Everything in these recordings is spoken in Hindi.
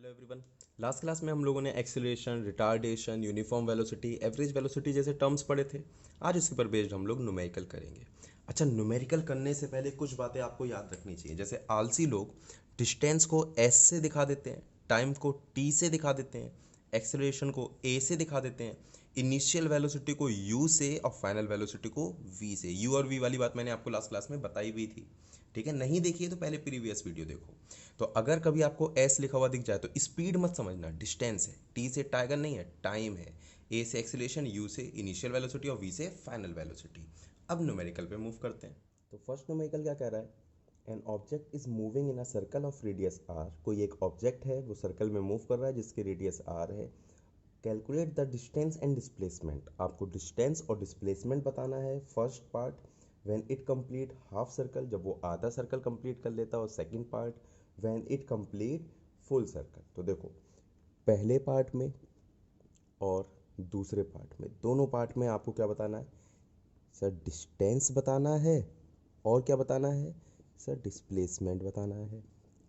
Hello everyone. लास्ट क्लास में हम लोगों ने acceleration, retardation, uniform velocity, average velocity जैसे टर्म्स पढ़े थे। आज उसके ऊपर बेस्ड हम लोग न्यूमेरिकल करेंगे। अच्छा, न्यूमेरिकल करने से पहले कुछ बातें आपको याद रखनी चाहिए। जैसे आलसी लोग डिस्टेंस को एस से दिखा देते हैं, टाइम को टी से दिखा देते हैं, एक्सेलरेशन को ए से दिखा देते हैं, इनिशियल वेलोसिटी को यू से और फाइनल वेलोसिटी को वी से। यू और वी वाली बात मैंने आपको लास्ट क्लास में बताई हुई थी। ठीक है, नहीं देखिए तो पहले प्रीवियस वीडियो देखो। तो अगर कभी आपको एस लिखा हुआ दिख जाए तो स्पीड मत समझना, डिस्टेंस है। टी से टाइगर नहीं है, टाइम है। ए से एक्सीलरेशन, यू से इनिशियल वेलोसिटी और वी से फाइनल वेलोसिटी। अब न्यूमेरिकल पे मूव करते हैं। तो फर्स्ट न्यूमेरिकल क्या कह रहा है? An object is moving in a circle of radius R. कोई एक ऑब्जेक्ट है वो सर्कल में मूव कर रहा है जिसके रेडियस आर है। Calculate the distance and displacement. आपको डिस्टेंस और डिस्प्लेसमेंट बताना है। First part when it complete half circle, जब वो आधा सर्कल कंप्लीट कर लेता है। और second part when it complete full circle. तो देखो, पहले पार्ट में और दूसरे पार्ट में, दोनों पार्ट में आपको क्या बताना है? सर डिस्टेंस बताना है। और क्या बताना है? सर डिस्प्लेसमेंट बताना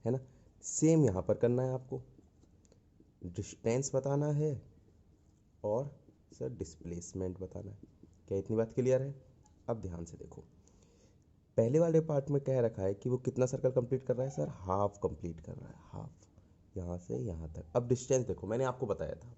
है ना? सेम यहाँ पर करना है आपको। डिस्टेंस बताना है और सर डिस्प्लेसमेंट बताना है। क्या इतनी बात क्लियर है? अब ध्यान से देखो, पहले वाले पार्ट में कह रखा है कि वो कितना सर्कल कंप्लीट कर रहा है? सर हाफ कंप्लीट कर रहा है, हाफ, यहाँ से यहाँ तक। अब डिस्टेंस देखो, मैंने आपको बताया था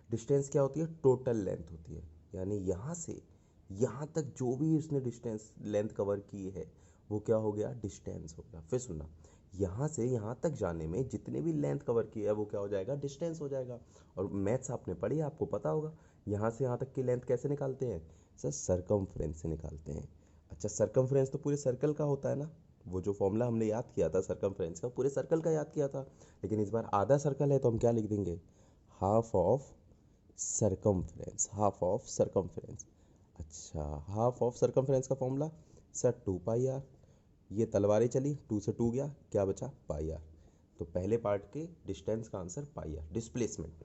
डिस्टेंस क्या होती है? टोटल लेंथ होती है। यानी यहाँ से यहाँ तक जो भी उसने डिस्टेंस लेंथ कवर की है वो क्या हो गया? डिस्टेंस हो गया। फिर सुनना, यहाँ से यहाँ तक जाने में जितने भी लेंथ कवर की है वो क्या हो जाएगा? डिस्टेंस हो जाएगा। और मैथ्स आपने पढ़ी, आपको पता होगा यहाँ से यहाँ तक की लेंथ कैसे निकालते हैं? सर सरकमफ्रेंस से निकालते हैं। अच्छा, सरकमफ्रेंस तो पूरे सर्कल का होता है ना। वो जो फॉर्मूला हमने याद किया था सरकमफ्रेंस का, पूरे सर्कल का याद किया था। लेकिन इस बार आधा सर्कल है तो हम क्या लिख देंगे? Half of circumference, half of circumference. अच्छा, हाफ ऑफ सरकमफ्रेंस का फॉर्मूला सर 2 पाई आर। ये तलवारें चली, 2 से 2 गया, क्या बचा? पाई आर। तो पहले पार्ट के डिस्टेंस का आंसर पाई आर। डिस्प्लेसमेंट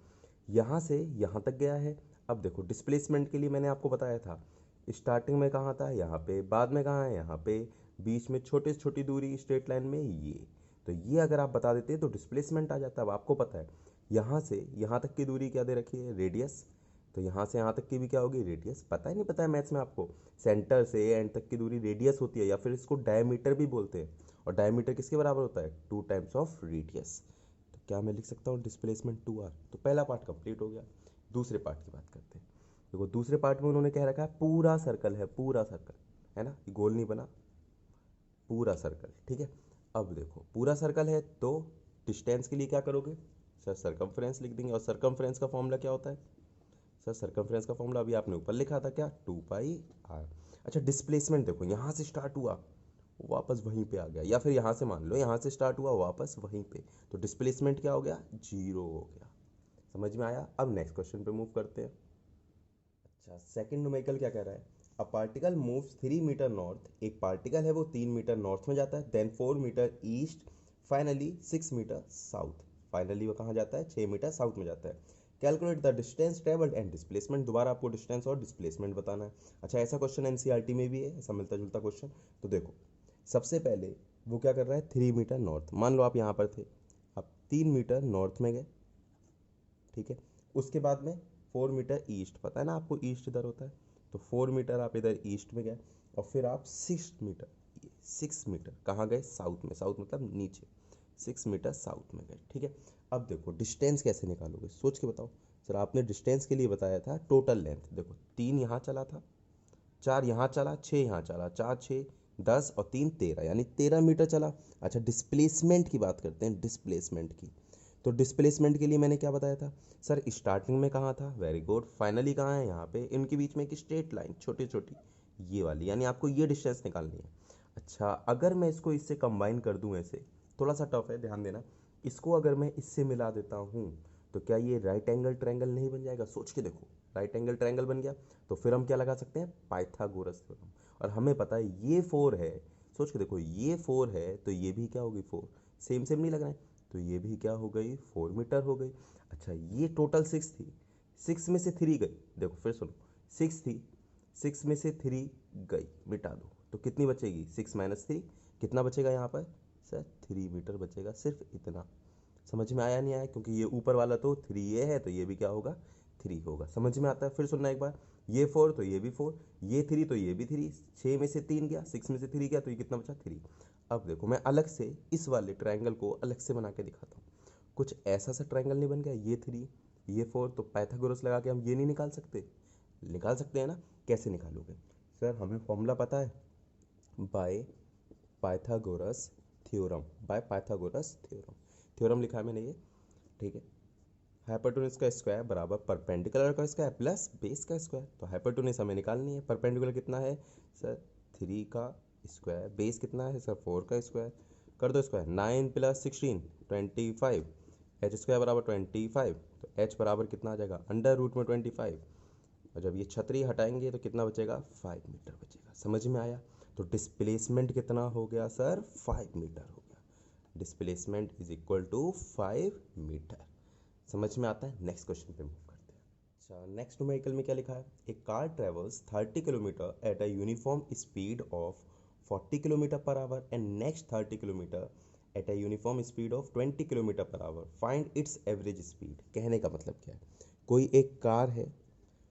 यहाँ से यहाँ तक गया है। अब देखो, डिस्प्लेसमेंट के लिए मैंने आपको बताया था स्टार्टिंग में कहाँ था? यहाँ पे। बाद में कहाँ है? यहाँ पे। बीच में छोटी से छोटी दूरी स्ट्रेट लाइन में ये। तो ये अगर आप बता देते तो डिस्प्लेसमेंट आ जाता। अब आपको पता है यहाँ से यहाँ तक की दूरी क्या दे रखी है? रेडियस। तो यहाँ से यहाँ तक की भी क्या होगी? रेडियस। पता है नहीं पता है मैथ्स में आपको? सेंटर से एंड तक की दूरी रेडियस होती है, या फिर इसको डायमीटर भी बोलते हैं। और डायमीटर किसके बराबर होता है? 2 टाइम्स ऑफ रेडियस। तो क्या मैं लिख सकता हूँ डिस्प्लेसमेंट 2r? तो पहला पार्ट कंप्लीट हो गया। दूसरे पार्ट की बात करते हैं। देखो, दूसरे पार्ट में उन्होंने कह रखा है पूरा सर्कल है, पूरा सर्कल है ना, गोल नहीं बना, पूरा सर्कल। ठीक है, अब देखो पूरा सर्कल है तो डिस्टेंस के लिए क्या करोगे? सर सरकमफ्रेंस लिख देंगे। और सरकमफ्रेंस का फॉर्मूला क्या होता है? सर सरकमफ्रेंस का फॉर्मूला अभी आपने ऊपर लिखा था, क्या? 2 पाई आर। अच्छा, डिस्प्लेसमेंट देखो, यहाँ से स्टार्ट हुआ वापस वहीं पे आ गया, या फिर यहाँ से मान लो यहाँ से स्टार्ट हुआ वापस वहीं पे, तो डिस्प्लेसमेंट क्या हो गया? 0 हो गया। समझ में आया? अब नेक्स्ट क्वेश्चन पे मूव करते हैं। अच्छा, सेकंड न्यूमेरिकल क्या कह रहा है? A particle moves 3 metre north. एक पार्टिकल है वो 3 मीटर नॉर्थ में जाता है, then 4 metre east, finally 6 metre south. Finally वो कहाँ जाता है? 6 मीटर साउथ में जाता है। Calculate the distance travelled and displacement. दोबारा आपको डिस्टेंस और डिस्प्लेसमेंट बताना है। अच्छा, ऐसा क्वेश्चन एनसीईआरटी में भी है, ऐसा मिलता जुलता क्वेश्चन। तो देखो, सबसे पहले वो क्या कर रहा है? 3 मीटर नॉर्थ। मान लो आप यहाँ पर थे, आप 3 मीटर नॉर्थ में गए। ठीक है, उसके बाद में 4 मीटर ईस्ट, पता है ना आपको ईस्ट इधर होता है, तो 4 मीटर आप इधर ईस्ट में गए। और फिर आप 6 मीटर, 6 मीटर कहाँ गए? साउथ में। साउथ मतलब नीचे, 6 मीटर साउथ में गए। ठीक है, अब देखो डिस्टेंस कैसे निकालोगे, सोच के बताओ। सर आपने डिस्टेंस के लिए बताया था टोटल लेंथ। देखो 3 यहाँ चला था, 4 यहाँ चला, 6 यहाँ चला, 4 6 10 और 3 13, यानी 13 मीटर चला। अच्छा, डिस्प्लेसमेंट की बात करते हैं, डिस्प्लेसमेंट की। तो डिस्प्लेसमेंट के लिए मैंने क्या बताया था? सर स्टार्टिंग में कहाँ था? Very good. फाइनली कहाँ है? यहाँ पे। इनके बीच में एक स्ट्रेट लाइन छोटी छोटी, ये वाली, यानी आपको ये डिस्टेंस निकालनी है। अच्छा, अगर मैं इसको इससे कंबाइन कर दूं, ऐसे थोड़ा सा टफ है, ध्यान देना। इसको अगर मैं इससे मिला देता हूँ तो क्या ये राइट एंगल ट्रायंगल नहीं बन जाएगा? सोच के देखो, राइट एंगल ट्रायंगल बन गया। तो फिर हम क्या लगा सकते हैं? Pythagoras theorem. और हमें पता है ये 4 है, सोच के देखो ये 4 है तो ये भी क्या होगी? 4। सेम सेम नहीं लग रहा है? तो ये भी क्या हो गई? 4 मीटर हो गई। अच्छा, ये टोटल 6 थी, 6 में से 3 गई। देखो फिर सुनो, 6 थी, 6 में से 3 गई, मिटा दो तो कितनी बचेगी? 6 - 3, कितना बचेगा यहाँ पर? सर 3 मीटर बचेगा, सिर्फ इतना। समझ में आया नहीं आया? क्योंकि ये ऊपर वाला तो 3a है तो ये भी क्या होगा, 3 होगा। समझ में आता है? फिर सुनना एक बार, ये 4 तो ये भी 4, ये 3 तो ये भी 3, 6 में से 3 गया, 6 में से 3 गया तो ये कितना बचा, 3। अब देखो मैं अलग से इस वाले ट्रायंगल को अलग से बना के दिखाता हूँ। कुछ ऐसा सा ट्रायंगल नहीं बन गया, ये 3 ये 4, तो पाइथागोरस लगा के हम ये नहीं निकाल सकते? निकाल सकते हैं ना? कैसे निकालोगे सर? हमें फॉर्मूला पता है, by Pythagoras theorem, by Pythagoras theorem. Theorem लिखा है मैंने ये, ठीक है। हाइपोटेन्यूज का स्क्वायर बराबर परपेंडिकुलर का स्क्वायर प्लस बेस का स्क्वायर। तो हाइपोटेन्यूज हमें निकालनी है। परपेंडिकुलर कितना है सर, 3 का स्क्वायर। बेस कितना है सर, 4 का स्क्वायर। कर दो स्क्वायर, 9 + 16 25। एच स्क्वायर बराबर 25, तो एच बराबर कितना आ जाएगा, √में 25। और जब ये छतरी हटाएंगे तो कितना बचेगा, 5 मीटर बचेगा। समझ में आया? तो डिस्प्लेसमेंट कितना हो गया सर, 5 मीटर हो गया। Displacement is equal to 5 metre. समझ में आता है? नेक्स्ट क्वेश्चन पे मूव करते हैं। अच्छा, नेक्स्ट न्यूमेरिकल में क्या लिखा है, a car travels 30 kilometre at a uniform speed of 40 kilometre per hour and next 30 kilometre at a uniform speed of 20 kilometre per hour, find its average speed. कहने का मतलब क्या है, कोई एक कार है,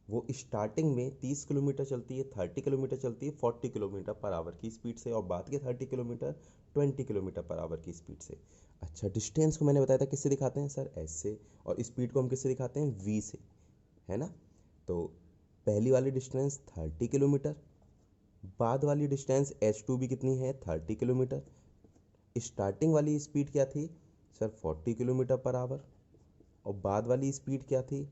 वो स्टार्टिंग में 30 किलोमीटर चलती है, 30 किलोमीटर चलती है 40 किलोमीटर पर आवर की स्पीड से, और बाद के 30 किलोमीटर 20 किलोमीटर पर आवर की स्पीड से। अच्छा, डिस्टेंस को मैंने बताया था किससे दिखाते हैं सर, एस से, और स्पीड को हम किससे दिखाते हैं, वी से, है ना। तो पहली वाली डिस्टेंस 30 किलोमीटर, बाद वाली डिस्टेंस H2 भी कितनी है, 30 किलोमीटर। स्टार्टिंग वाली स्पीड क्या थी सर, 40 किलोमीटर पर आवर, और बाद वाली स्पीड क्या थी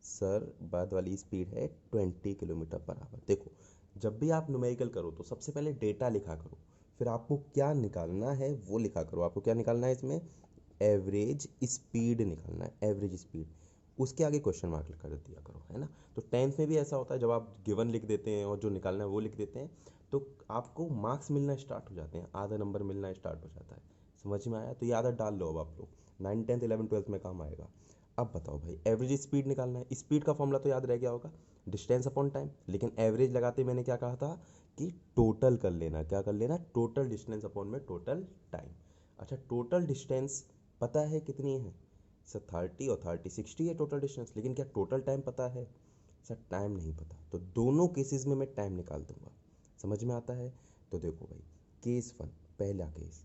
सर, बाद वाली स्पीड है 20 किलोमीटर पर आवर। देखो, जब भी आप न्यूमेरिकल करो तो सबसे पहले डेटा लिखा करो, फिर आपको क्या निकालना है वो लिखा करो। आपको क्या निकालना है इसमें, एवरेज स्पीड निकालना है, एवरेज स्पीड। उसके आगे क्वेश्चन मार्क कर दिया करो, है ना। तो 10th में भी ऐसा होता है, जब आप गिवन लिख देते हैं और जो निकालना है वो लिख देते हैं तो आपको मार्क्स मिलना स्टार्ट हो जाते हैं, आधा नंबर मिलना स्टार्ट हो जाता है। समझ में आया? तो ये आदत डाल लो अब आप लोग, 9, 10, 11, 12 में काम आएगा। अब बताओ भाई, एवरेज स्पीड निकालना है। स्पीड का फॉर्मूला तो याद रह गया होगा, डिस्टेंस अपॉन टाइम। लेकिन एवरेज लगाते मैंने क्या कहा था कि टोटल कर लेना, क्या कर लेना, टोटल डिस्टेंस अपॉन में टोटल टाइम। अच्छा, टोटल डिस्टेंस पता है कितनी है सर, 30 और 30 60 है टोटल डिस्टेंस। लेकिन क्या टोटल टाइम पता है सर, टाइम नहीं पता। तो दोनों केसेस में मैं टाइम निकाल दूंगा। समझ में आता है? तो देखो भाई, केस 1, पहला केस,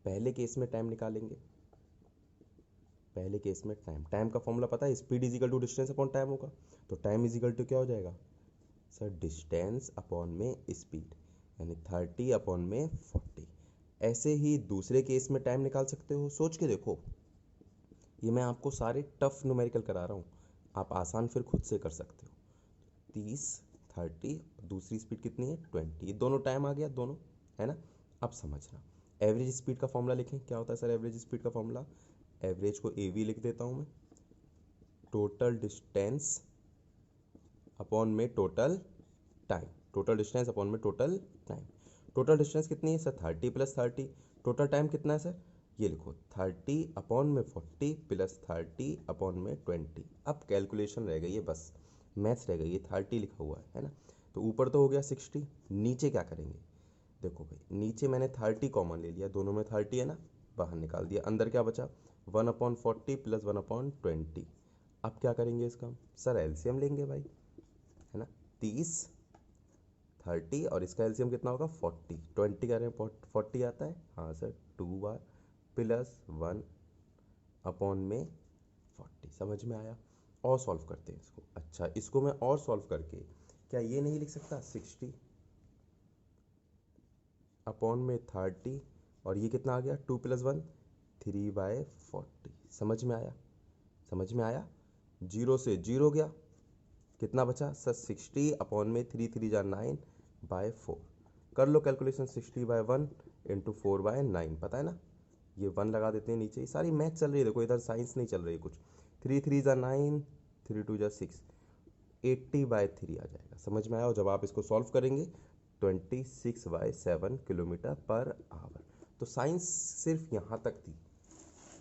पहले केस में टाइम निकालेंगे। पहले केस में टाइम का फॉर्मूला पता है, speed is equal to distance upon time होगा। तो टाइम इज इक्वल टू क्या हो जाएगा सर, डिस्टेंस अपॉन में स्पीड, यानी 30 अपॉन में 40। ऐसे ही दूसरे केस में टाइम निकाल सकते हो, सोच के देखो। ये मैं आपको सारे टफ न्यूमेरिकल करा रहा हूँ, आप आसान फिर खुद से कर सकते हो। 30, 30, दूसरी स्पीड कितनी है, 20। ये दोनों टाइम आ गया, दोनों, है ना। अब समझना, एवरेज स्पीड का फॉर्मूला लिखें। क्या होता है सर एवरेज स्पीड का फॉर्मूला, एवरेज को AV लिख देता हूँ मैं, टोटल डिस्टेंस अपॉन में total time, total distance upon में टोटल टाइम। टोटल डिस्टेंस कितनी है सर, 30 + 30। टोटल टाइम कितना है सर, ये लिखो 30 अपॉन में 40 + 30 अपॉन में 20। अब कैलकुलेशन रह गई है, बस मैथ्स रह गई है। 30 लिखा हुआ है ना, तो ऊपर तो हो गया 60, नीचे क्या करेंगे, देखो भाई नीचे मैंने 30 कॉमन ले लिया, दोनों में 30 है ना, बाहर निकाल दिया, अंदर क्या बचा, 1/40 + 1/20। अब क्या करेंगे इसका सर, एलसीएम लेंगे भाई, है ना। 30, 30 और इसका एलसीएम कितना होगा, 40, 20 कह रहे हैं, 40 आता है, हाँ सर, 2 बार +1 अपॉन में 40। समझ में आया? और सॉल्व करते हैं इसको। अच्छा, इसको मैं और सॉल्व करके क्या ये नहीं लिख सकता, 60 अपॉन में 30, और ये कितना आ गया, 2 + 1 3/40। समझ में आया? समझ में आया? 0 से 0 गया, कितना बचा सर, 60 अपॉन में 3 3 जा 9/4। कर लो कैलकुलेशन, 60/1 × 4/9, पता है ना। ये 1 लगा देते हैं नीचे, सारी मैथ चल रही है, देखो इधर साइंस नहीं चल रही है कुछ। 3 3 जा 9, 3 2 जा 6, 80/3 आ जाएगा। समझ में आया? और जब आप इसको सॉल्व करेंगे 26/7 किलोमीटर पर आवर। तो साइंस सिर्फ यहाँ तक थी,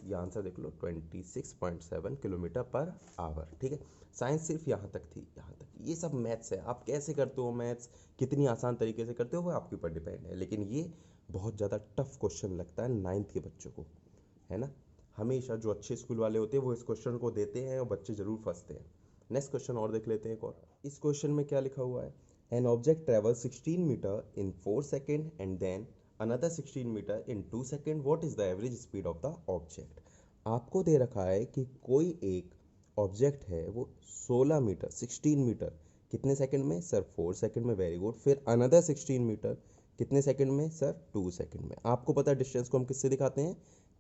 ये आंसर देख लो, 26.7 किलोमीटर पर आवर। ठीक है, साइंस सिर्फ यहाँ तक थी, यहाँ तक। ये सब मैथ्स है, आप कैसे करते हो मैथ्स, कितनी आसान तरीके से करते हो वो आपके ऊपर डिपेंड है। लेकिन ये बहुत ज़्यादा टफ क्वेश्चन लगता है 9th के बच्चों को, है ना। हमेशा जो अच्छे स्कूल वाले होते हैं वो इस क्वेश्चन को देते हैं और बच्चे जरूर फंसते हैं। नेक्स्ट क्वेश्चन और देख लेते हैं एक और। इस क्वेश्चन में क्या लिखा हुआ है, an object travel 16 metre in 4 second and then another 16 metre in 2 second, what is the average speed of the object. आपको दे रखा है कि कोई एक ऑब्जेक्ट है वो 16 मीटर 16 मीटर कितने सेकंड में, सर 4 सेकंड में, वेरी गुड। फिर अनदर 16 मीटर कितने सेकंड में, सर 2 सेकंड में। आपको पता है डिस्टेंस को हम किससे दिखाते हैं,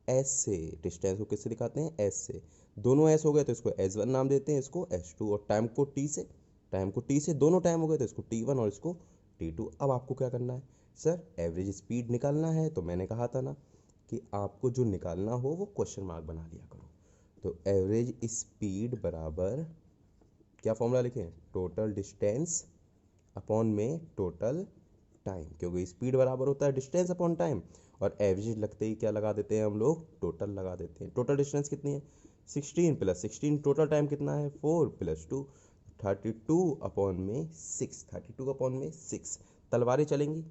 एस से। डिस्टेंस को किससे दिखाते हैं, एस से। दोनों एस हो गए तो इसको S1 नाम देते हैं, इसको S2, और टाइम को टी से, दोनों टाइम हो गए तो इसको T1 और इसको T2। अब आपको क्या करना है, सर एवरेज स्पीड निकालना है। तो मैंने कहा था ना कि आपको जो निकालना हो वो क्वेश्चन मार्क बना लिया करो। तो एवरेज स्पीड बराबर क्या फॉर्मूला लिखें, टोटल डिस्टेंस अपॉन में टोटल टाइम, क्योंकि स्पीड बराबर होता है डिस्टेंस अपॉन टाइम, और एवरेज लगते ही क्या लगा देते हैं हम लोग, टोटल लगा देते हैं। टोटल डिस्टेंस कितनी है, 16 प्लस 16, टोटल टाइम कितना है, 4 प्लस 2, 32 अपॉन में 6, 32 अपॉन में 6। तलवारें चलेंगी,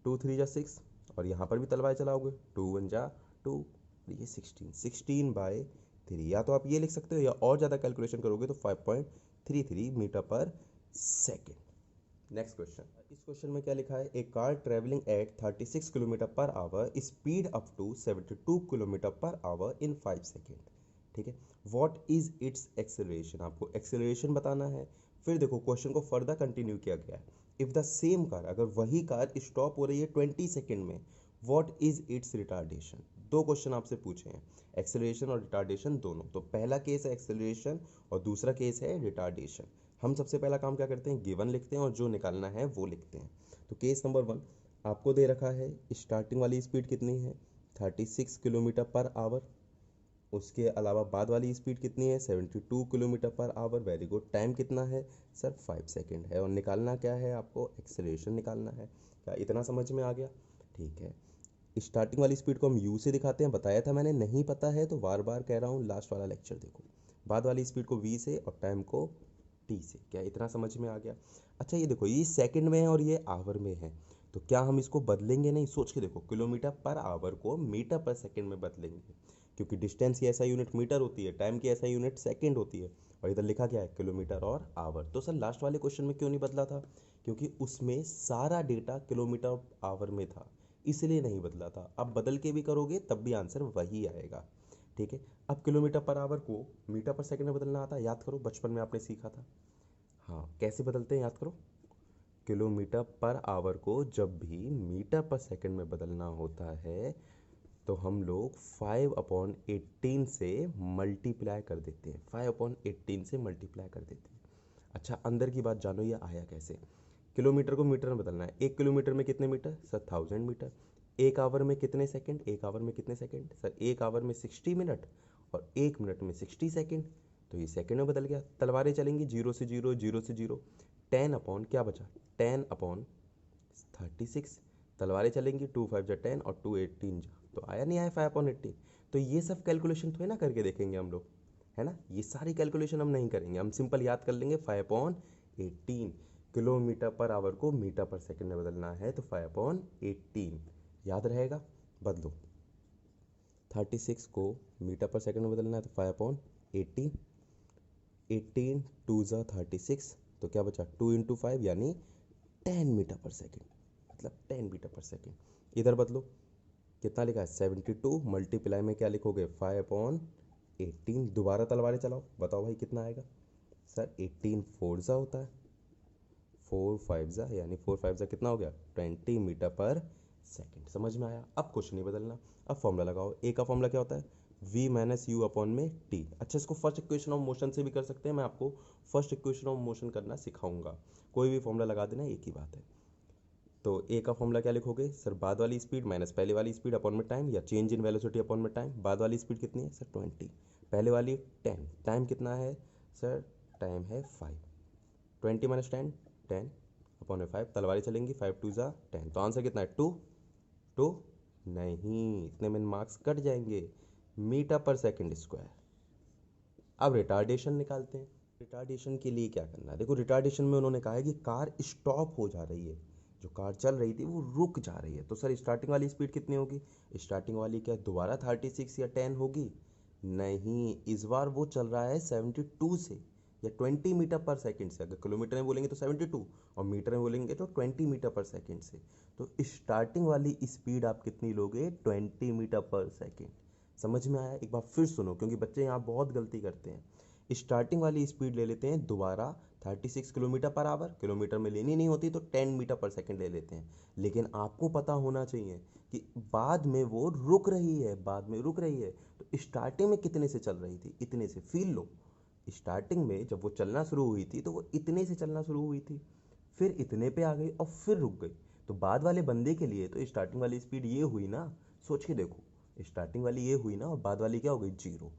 2 3 जा 6, और यहाँ पर भी तलवारें चलाओगे, 2 1 जा 2, ये 16 बाय 3। या तो आप ये लिख सकते हो, या और ज़्यादा कैलकुलेशन करोगे तो 5.33 metre per second. Next question. इस क्वेश्चन में क्या लिखा है, a car travelling at 36 kilometre per hour speed up to 72 kilometre per hour in 5 second. ठीक है, व्हाट इज इट्स एक्सेलरेशन, आपको एक्सेलरेशन बताना है। फिर देखो क्वेश्चन को फर्दर कंटिन्यू किया गया है, इफ द सेम कार, अगर वही कार स्टॉप हो रही है 20 सेकेंड में, व्हाट इज इट्स रिटार्डेशन। दो क्वेश्चन आपसे पूछे हैं, एक्सेलरेशन और रिटार्डेशन दोनों। तो पहला केस है एक्सेलरेशन और दूसरा केस है रिटार्डेशन। हम सबसे पहला काम क्या करते हैं, गिवन लिखते हैं और जो निकालना है वो लिखते हैं। तो केस नंबर 1 आपको दे रखा है, स्टार्टिंग वाली स्पीड कितनी है, 36 किलोमीटर पर आवर। उसके अलावा बाद वाली स्पीड कितनी है, 72 kilometre per our, very good. Time कितना है, सर 5 सेकेंड है। और निकालना क्या है, आपको एक्सेलरेशन निकालना है। क्या इतना समझ में आ गया, ठीक है। स्टार्टिंग वाली स्पीड को हम यू से दिखाते हैं, बताया था मैंने, नहीं पता है तो बार बार कह रहा हूँ, लास्ट वाला लेक्चर देखो। बाद वाली स्पीड को वी से और टाइम को टी से। क्या इतना समझ में आ गया। अच्छा ये देखो, ये सेकंड में है और ये आवर में है, तो क्या हम इसको बदलेंगे नहीं, सोच के देखो, किलोमीटर पर आवर को मीटर पर सेकंड में बदलेंगे, क्योंकि डिस्टेंस की ऐसा यूनिट मीटर होती है, टाइम की ऐसा यूनिट सेकंड होती है, और इधर लिखा क्या है, किलोमीटर और आवर। तो सर लास्ट वाले क्वेश्चन में क्यों नहीं बदला था, क्योंकि उसमें सारा डेटा किलोमीटर आवर में था, इसलिए नहीं बदला था। अब बदल के भी करोगे तब भी आंसर वही आएगा, ठीक है। अब किलोमीटर पर आवर को मीटर पर सेकंड में बदलना आता है, याद करो बचपन में आपने सीखा था। हाँ कैसे बदलते हैं, याद करो। किलोमीटर पर आवर को जब भी मीटर पर सेकंड में बदलना होता है तो हम लोग 5/18 से मल्टीप्लाई कर देते हैं, 5/18 से मल्टीप्लाई कर देते हैं। अच्छा अंदर की बात जानो, ये आया कैसे। किलोमीटर को मीटर में बदलना है, 1 किलोमीटर में कितने मीटर, सर 1000 मीटर। 1 आवर में कितने सेकंड, 1 आवर में कितने सेकंड, सर 1 आवर में 60 मिनट, और 1 मिनट में 60 सेकंड। तो ये सेकंड में बदल गया। तलवारें चलेंगी, 0 से 0, 0 से 0, 10 अपॉन क्या बचा, 10/36। तलवारें चलेंगी, 2 5 जा 10 और 2 18 जा, तो आया नहीं आया 5/18। तो ये सब कैलकुलेशन थोड़ी ना करके देखेंगे हम लोग, है ना, ये सारी कैलकुलेशन हम नहीं करेंगे, हम सिंपल याद कर लेंगे 5/18। किलोमीटर पर आवर को मीटर पर सेकंड में बदलना है तो 5/18 याद रहेगा। बदलो, 36 को मीटर पर सेकंड में बदलना है तो 5/18, 18 2 ज़ा 36, तो क्या बचा 2 × 5 यानी 10 मीटर पर सेकंड, मतलब 10 मीटर पर सेकंड। इधर बदलो, कितना लिखा है 72, मल्टीप्लाई में क्या लिखोगे 5/18। दोबारा तलवारें चलाओ, बताओ भाई कितना आएगा, सर 18 4 ज़ा होता है, 4 5 ज़ा यानी 4 5 ज़ा कितना हो गया 20 मीटर पर सेकंड। समझ में आया। अब कुछ नहीं बदलना, अब फॉर्मूला लगाओ। ए का फॉर्मूला क्या होता है, v माइनस यू अपॉन में टी। अच्छा इसको फर्स्ट इक्वेशन ऑफ मोशन से भी कर सकते हैं, मैं आपको फर्स्ट इक्वेशन ऑफ मोशन करना सिखाऊंगा। कोई भी फॉर्मूला लगा देना, एक ही बात है। तो ए का फॉर्मूला क्या लिखोगे, सर बाद वाली स्पीड माइनस पहले वाली स्पीड अपॉन में टाइम, या चेंज इन वेलोसिटी अपॉन में टाइम। बाद वाली स्पीड कितनी है, सर 20, पहले वाली 10, टाइम कितना है, सर टाइम है 5, 20 माइनस 10 10 अपॉन में 5। तलवारें चलेंगी, 5 2 ज़ा 10, तो आंसर कितना है 2 2, नहीं इतने में मार्क्स कट जाएंगे, मीटर पर सेकंड स्क्वायर। अब रिटार्डेशन निकालते हैं। रिटार्डेशन के लिए क्या करना है, देखो रिटार्डेशन में उन्होंने कहा है कि कार स्टॉप हो जा रही है, जो कार चल रही थी वो रुक जा रही है। तो सर स्टार्टिंग वाली स्पीड कितनी होगी, स्टार्टिंग वाली क्या दोबारा 36 या 10 होगी, नहीं, इस बार वो चल रहा है 72 से या 20 मीटर पर सेकंड से। अगर किलोमीटर में बोलेंगे तो 72 और मीटर में बोलेंगे तो 20 मीटर पर सेकंड से। तो स्टार्टिंग वाली स्पीड आप कितनी लोगे? 20 मीटर पर सेकंड। समझ में आया? एक बार फिर सुनो, क्योंकि बच्चे यहाँ बहुत गलती करते हैं। स्टार्टिंग वाली स्पीड ले लेते हैं दोबारा 36 किलोमीटर पर आवर, किलोमीटर में लेनी नहीं होती तो 10 मीटर पर सेकंड ले लेते हैं। लेकिन आपको पता होना चाहिए कि बाद में वो रुक रही है, बाद में रुक रही है। तो स्टार्टिंग में कितने से चल रही थी? इतने से। फील लो, स्टार्टिंग में जब वो चलना शुरू हुई थी तो वो इतने से चलना शुरू हुई थी, फिर इतने पे आ गई और फिर रुक गई। तो बाद वाले बंदे के लिए तो स्टार्टिंग वाली स्पीड ये हुई ना, सोच के देखो, स्टार्टिंग वाली ये हुई ना और बाद वाली क्या हो गई? जीरो।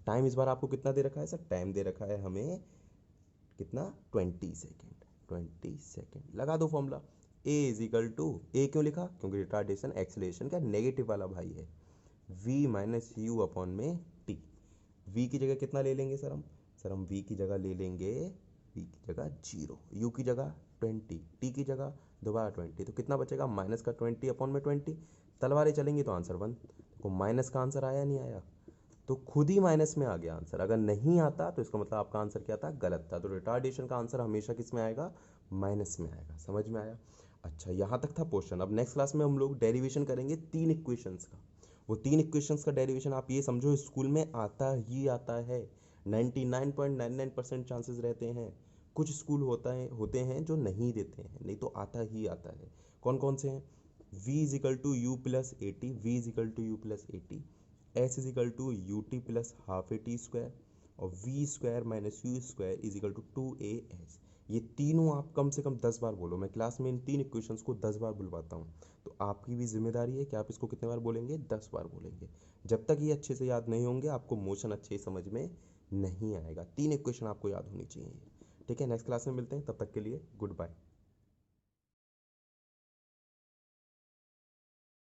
टाइम इस बार आपको कितना दे रखा है सर? टाइम दे रखा है हमें कितना? 20 सेकेंड। 20 सेकेंड लगा दो formula. A is equal to, a क्यों लिखा? क्योंकि रिटार्डेशन एक्सीलरेशन का नेगेटिव वाला भाई है। v माइनस यू अपॉन में टी। v की जगह कितना ले लेंगे सर हम? सर हम v की जगह ले लेंगे, v की जगह 0, u की जगह 20, t की जगह दोबारा 20। तो कितना बचेगा? माइनस का 20 अपॉन में 20। तलवारें चलेंगी तो आंसर 1। तो माइनस का आंसर आया नहीं आया? तो खुद ही माइनस में आ गया आंसर। अगर नहीं आता तो इसका मतलब आपका आंसर क्या था? गलत था। तो रिटार्डेशन का आंसर हमेशा किस में आएगा? माइनस में आएगा। समझ में आया? अच्छा, यहाँ तक था पोर्शन। अब नेक्स्ट क्लास में हम लोग डेरिवेशन करेंगे 3 इक्वेशंस का। वो 3 इक्वेशंस का डेरिवेशन आप ये समझो स्कूल में आता ही आता है। 99.99% चांसेस रहते हैं। कुछ स्कूल होते हैं जो नहीं देते हैं, नहीं तो आता ही आता है। कौन कौन से हैं? v is equal to u plus a t, v is equal to u plus a t, s is equal to u t plus half a t square, और v square minus u square is equal to 2as। ये तीनों आप कम से कम 10 बार बोलो। मैं क्लास में इन 3 इक्वेशंस को 10 बार बुलवाता हूँ। तो आपकी भी जिम्मेदारी है कि आप इसको कितने बार बोलेंगे? 10 बार बोलेंगे। जब तक ये अच्छे से याद नहीं होंगे आपको मोशन अच्छे समझ में नहीं आएगा। 3 इक्वेशन आपको याद होनी चाहिए। ठीक है, नेक्स्ट क्लास में मिलते हैं, तब तक के लिए गुड बाय।